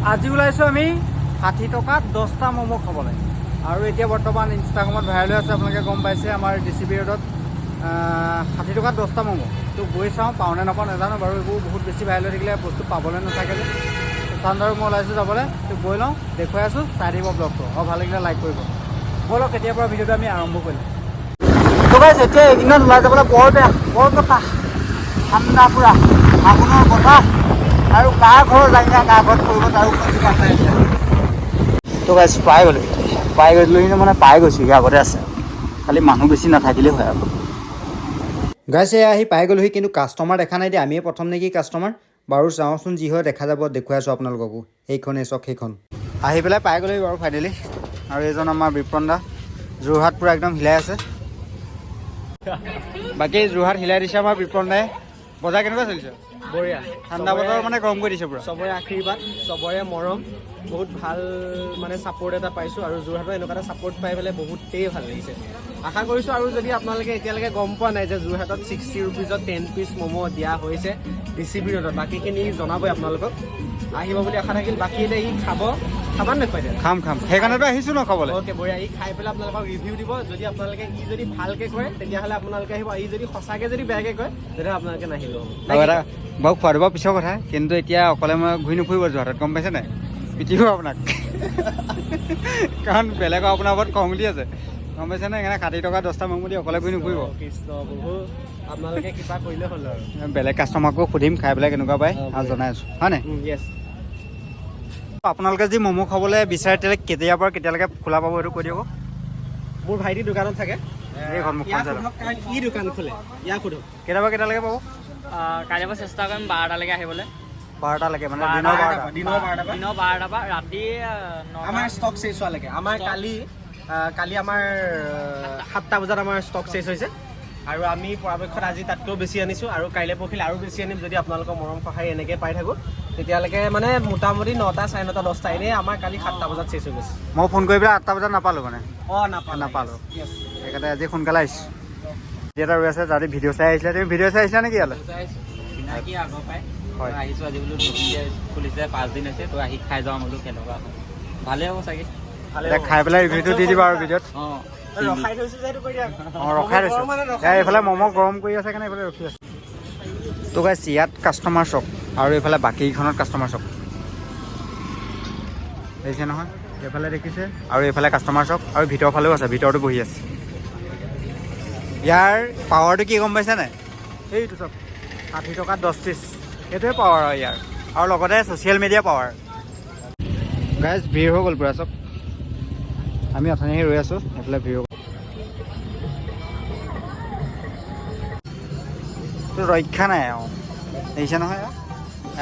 আজি ওলাইছোঁ আমি 60 টকাত 10টা ম'ম' খাবলৈ। আৰু এতিয়া বৰ্তমান ইনষ্টাগ্ৰামত ভাইৰেল হৈ আছে, আপোনালোকে গম পাইছে আমাৰ ডিচিপি ৰোডত 60 টকাত 10টা ম'ম'। তো গৈ চাওঁ পাওঁনে নাপাওঁ নাজানো বাৰু, এইবোৰ বহুত বেছি ভাইৰেল হৈ থাকিলে বস্তু পাবলৈ নাথাকে যে। চান্দাৰো মই ওলাইছোঁ যাবলৈ, তো গৈ লওঁ, দেখুৱাই আছোঁ, চাই দিব ব্লগটো আৰু ভাল লাগিলে লাইক কৰিব। ব'লক কেতিয়াৰ পৰা ভিডিঅ'টো আমি আৰম্ভ কৰিম। তো গাইছ এতিয়া এইদিনত ওলাই যাবলৈ বৰ বতাহ, ঠাণ্ডা পুৰা আগুনৰ বতাহ, আৰু কাৰ ঘৰ যায় না কাৰ ঘৰত কৰিব তাৰো তো গাইছ পাই গ'লো কিন্তু মানে পাই গৈছোঁগৈ, আগতে আছে, খালি মানুহ বেছি নাথাকিলেই হয় আৰু। গাইছে আহি পাই গ'লোহি, কিন্তু কাষ্টমাৰ দেখা নাই দিয়া, আমিয়ে প্ৰথম নেকি কাষ্টমাৰ। বাৰু চাওঁচোন যি হয় দেখা যাব, দেখুৱাই আছোঁ আপোনালোককো। সেইখনেই চক সেইখন আহি পেলাই পাই গ'লোহি বাৰু ফাইনেলি। আৰু এইজন আমাৰ বিপ্ৰণ দা, যোৰহাট পূৰা একদম হিলাই আছে। বাকী যোৰহাট হিলাই দিছে আমাৰ বিপ্ৰণ দাই। বজাৰ কেনেকুৱা চলিছে? বঢ়িয়া, ঠাণ্ডা বতৰ মানে গৰম কৰি দিছে পুৰা। চবৰে আশীৰ্বাদ, চবৰে মৰম, বহুত ভাল মানে ছাপোৰ্ট এটা পাইছোঁ। আৰু যোৰহাটৰ এনেকুৱা এটা ছাপোৰ্ট পাই পেলাই বহুতেই ভাল লাগিছে। আশা কৰিছোঁ আৰু যদি আপোনালোকে এতিয়ালৈকে গম পোৱা নাই যে যোৰহাটত 60 ৰুপিজত 10 পিচ ম'ম' দিয়া হৈছে ডিচিপি ৰোডত, বাকীখিনি জনাবই আপোনালোকক। আহিব বুলি আশা থাকিল। বাকী এতিয়া ই খাবা নেখুৱাই দিয়া? খাম সেইকাৰণেতো আহিছোঁ ন খাবলৈ। অ'কে বঢ়িয়া, ই খাই পেলাই আপোনালোকক ৰিভিউ দিব। যদি আপোনালোকে ই যদি ভালকৈ কৰে তেতিয়াহ'লে আপোনালোকে আহিব, ই যদি সঁচাকৈ যদি বেয়াকৈ কৰে তেতিয়াহ'লে আপোনালোকে নাহিলেও হ'ব। বাৰু খোৱা দিব পিছৰ কথা, কিন্তু এতিয়া অকলে মই ঘূৰি নুফুৰিব যোৰহাটত, গম পাইছে নাই? পিটিব আপোনাক। কাৰণ বেলেগৰ আপোনাৰ ওপৰত খং উঠি আছে, গম পাইছে নাই? সেইকাৰণে 60 টকা 10টা ম'ম' দি অকলে ঘূৰি নুফুৰিব। কৃষ্ণ প্ৰভু, আপোনালোকে কিবা কৰিলে হ'ল আৰু। বেলেগ কাষ্টমাৰকো সুধিম খাই পেলাই কেনেকুৱা পায়, আৰু জনাই আছোঁ হয় নাই? য়েছ। আপোনালোকে যি ম'ম' খাবলৈ বিচাৰে তেতিয়াহ'লে কেতিয়াৰ পৰা কেতিয়ালৈকে খোলা পাব সেইটো কৈ দিয়ক। মোৰ ভাইটি দোকানত থাকে, এইখন মুখখন চাওক। কাৰণ ই দোকান খোলে, ইয়াক সোধক কেতিয়াবা কেতিয়ালৈকে পাব? কাইলৈ পৰা চেষ্টা কৰিম 12টালৈকে আহিবলৈ। 12টালৈকে মানে দিনৰ 12টা? দিনৰ 12টা পৰা দিনৰ 12টাৰ পৰা ৰাতি 9টা। আমাৰ ষ্টক চেছ হোৱালৈকে। আমাৰ কালি আমাৰ 7টা বজাত আমাৰ ষ্টক চেছ হৈছে, আৰু আমি পৰাপক্ষত আজি তাতকৈও বেছি আনিছোঁ, আৰু কাইলৈ পৰহিলৈ আৰু বেছি আনিম। যদি আপোনালোকৰ মৰম সহায় এনেকৈ পাই থাকোঁ তেতিয়ালৈকে মানে মোটামুটি 9টা, 9:30, 10টা, এনেই আমাৰ কালি 7টা বজাত চেছ হৈ গৈছে। মই ফোন কৰি পেলাই 8টা বজাত নাপালোঁ মানে। নাপালোঁ। সেইকাৰণে আজি সোনকালে আহিছোঁ। এতিয়া ৰৈ আছে, যাতে ভিডিঅ' চাই আহিছিলে। তুমি ভিডিঅ' চাই আহিছিলা নেকি ইয়ালৈ? চিনাকি আগৰ পৰাই হয়। আহিছোঁ আজি বোলো, নতুনকৈ খুলিছে 5 দিন হৈছে, তো আহি খাই যাওঁ বোলো কেনেকুৱা হয়। ভালেই হ'ব চাগে। এতিয়া খাই পেলাই ৰিভিউটো দি দিবা আৰু ভিডিঅ'ত। অঁ ৰখাই থৈছোঁ যে এইটো কৰি দিয়া। অঁ ৰখাই দিছোঁ, এইফালে ম'ম' গৰম কৰি আছে কাৰণে এইফালে ৰখি আছোঁ। তো গাইছ ইয়াত কাষ্টমাৰ চক, আৰু এইফালে বাকীখনত কাষ্টমাৰ চক দেখিছে নহয়? এইফালে দেখিছে, আৰু এইফালে কাষ্টমাৰ চক, আৰু ভিতৰৰ ফালেও আছে, ভিতৰতো বহি আছে। ইয়াৰ পাৱাৰটো কি গম পাইছে নাই? এইটো চব 60 টকাত 10 পিচ, এইটোৱে পাৱাৰ আৰু ইয়াৰ, আৰু লগতে ছ'চিয়েল মিডিয়া পাৱাৰ। গাইজ ভিৰ হৈ গ'ল পূৰা চব, আমি অথনি ৰৈ আছোঁ, এইফালে ভিৰ হৈ গ'ল। তো ৰক্ষা নাই আৰু, দেখিছে নহয়?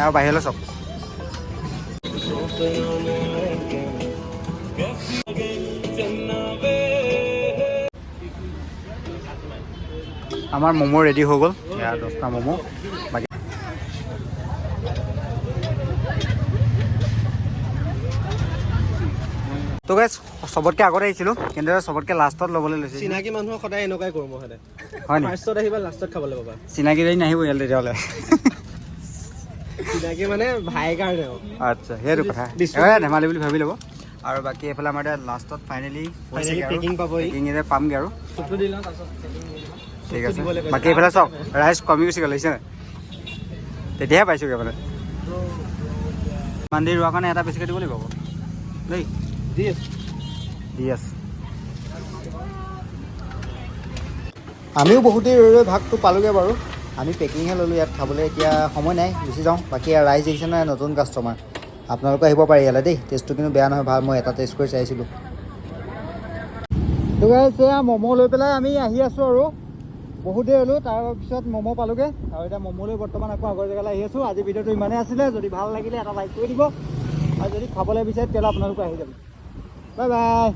আৰু বাহিৰলৈ চব আমাৰ ম'ম' ৰেডি হৈ গ'ল, ইয়াৰ 10টা ম'ম'। বাকী তো গাইজ চবতকৈ আগত আহিছিলোঁ, কিন্তু চবতকৈ লাষ্টত ল'বলৈ লৈছোঁ। চিনাকি মানুহক সদায় এনেকুৱাই কৰোঁ মই সদায়। হয় নি? ফাৰ্ষ্টত আহিবা, লাষ্টত খাবলৈ পাবা। চিনাকি যদি নাহিব ইয়ালৈ তেতিয়াহ'লে। চিনাকি মানে ভাই কাৰণে। আচ্ছা, সেইটো কথা, ধেমালি বুলি ভাবি ল'ব। আৰু বাকী এইফালে আমাৰ এতিয়া লাষ্টত ফাইনেলি পেকিং পাবহি, পেকিঙে পামগৈ আৰু। চুপটো দি লওঁ তাৰপিছত ঠিক আছে। বাকী এইফালে চাওক, ৰাইচ কমি গুচি গ'ল, দেখিছে নাই? তেতিয়াহে পাইছোঁগৈ মানে। ইমান দেৰি ৰোৱাৰ কাৰণে এটা বেছিকৈ দিব লাগিব আকৌ দেই। দি আছে। আমিও বহুত দেৰি ৰৈ ভাগটো পালোঁগৈ বাৰু। আমি পেকিংহে ল'লোঁ ইয়াত খাবলৈ, এতিয়া সময় নাই, গুচি যাওঁ। বাকী ৰাইচ দেখিছে নাই, নতুন কাষ্টমাৰ। আপোনালোকে আহিব পাৰে ইয়ালৈ দেই, টেষ্টটো কিন্তু বেয়া নহয়, ভাল। মই এটা টেষ্ট কৰি চাইছিলোঁ। তো গাইছ এয়া ম'ম' লৈ পেলাই আমি আহি আছোঁ, আৰু বহুত দেৰি হ'লোঁ, তাৰপিছত ম'ম' পালোঁগৈ, আৰু এতিয়া ম'ম' লৈ বৰ্তমান আকৌ আগৰ জেগালৈ আহি আছোঁ। আজি ভিডিঅ'টো ইমানেই আছিলে, যদি ভাল লাগিলে এটা লাইক কৰি দিব, আৰু যদি খাবলৈ বিচাৰে তেতিয়াহ'লে আপোনালোকে আহি যাব। Bye bye.